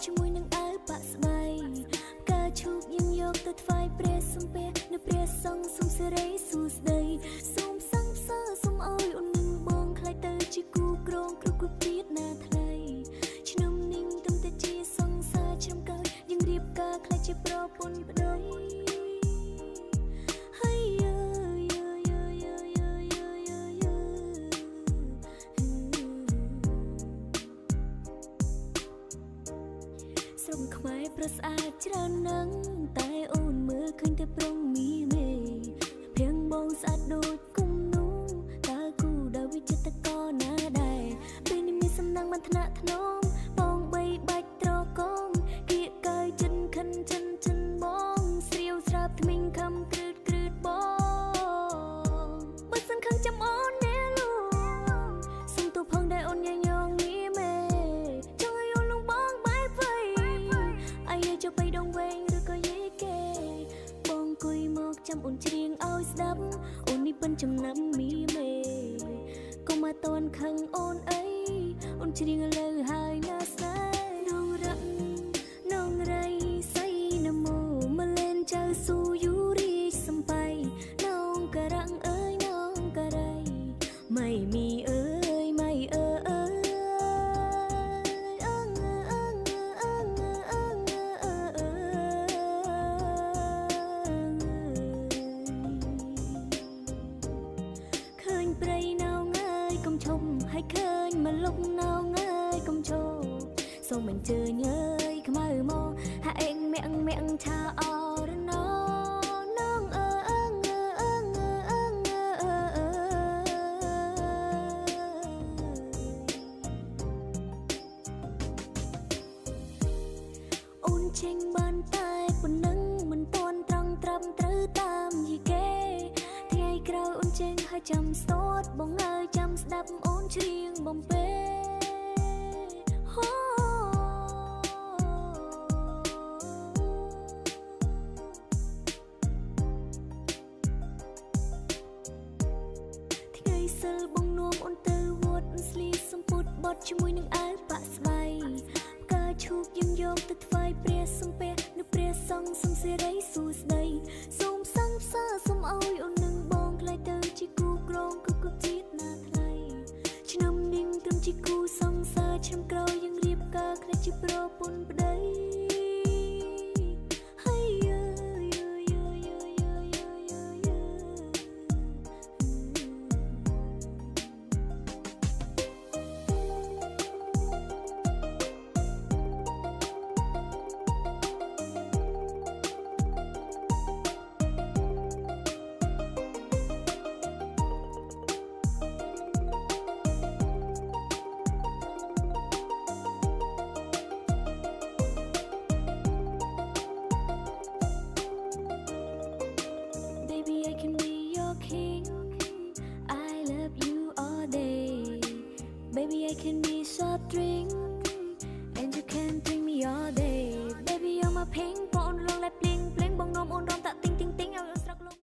ជាមួយនឹងអើបាក់ស្បៃការឈូកយើងយកទៅថ្វាយព្រះសំពះនៅព្រះសង្ឃសូមសេរីសួស្ដីសូមសង្ឃសើសូមឲ្យអូននឹងបងខ្លាចទៅជាគូក្រងគ្រប់ទៀតណាថ្លៃឆ្នាំនេះទំតែជាសង្សារឆ្នាំក្រោយយើងរៀបការខ្លាចជាប្រពន្ធប្តីស្រុកខ្មែរប្រស្អាតច្រើនណាស់តែអូនមើលឃើញតែប្រុងមីមេព្រៀងបងស្អាតដូចគុំនូតើគូដល់វិចិត្រក៏ណាដែរពេលនេះមានសំណាងបានថ្នាក់ធ្នមបងបីបាច់ត្រកងគៀកកើចិនខិនចិនបងស្រាវស្រាប់ថ្មីងខំគ្រឺតបងបើសិនខឹងចាំអូនណែលូសុំទូផងដែរអូនញញងមីមេចង់ឲ្យអូនលងបងបែបវៃអាយចូលបីដងវែងឬក៏យេគេបងគួយមកចាំអូនច្រៀងឲ្យស្ដាប់អូននេះប៉ិនចំណាំមីមេកុំមកតន់ខឹងអូនអីអូនច្រៀងលើហើយណាស្នេហ៍នងរៈនងរៃសៃនមោមកលេនចៅស៊ូយូរីសំបៃនងការ៉ាំងអើយនងការ៉ៃម៉ៃមីអើយម៉ៃអើព្រៃណៅងើយកុំឈប់ឲ្យឃើញមកលុកណៅងើយកុំឈប់សូមអញ្ជើញអើយខ្មៅមកហាក់អេងមាក់ឆាអរណោនងអូនចេញបានតែប៉ុណ្ណឹងមិនទាន់ត្រង់ត្រឹមត្រូវតាមយីគេថ្ងៃក្រោយអូនចេញហើយចាំស្ទាត់បងអើយចាំស្ដាប់អូនច្រៀងបំពេថ្ងៃសិលបងនាំអូនទៅវត្តស្លីសំពុតបត់ជាមួយនឹងអើបាក់ស្បៃផ្កាឈូកយើងយកទៅថ្វាយព្រះសំពះនៅព្រះសង្ឃសូមសេរីសួស្ដីសូមសង្ឃសើសូមឲ្យអូននឹងបងខ្លាចទៅជាគូក្រងគ្រប់ជាតិណាថ្លៃឆ្នាំនេះត្រឹមជាគូសង្សារឆ្នាំក្រោយយើងរៀបការខ្លាចជាប្រពន្ធប្តី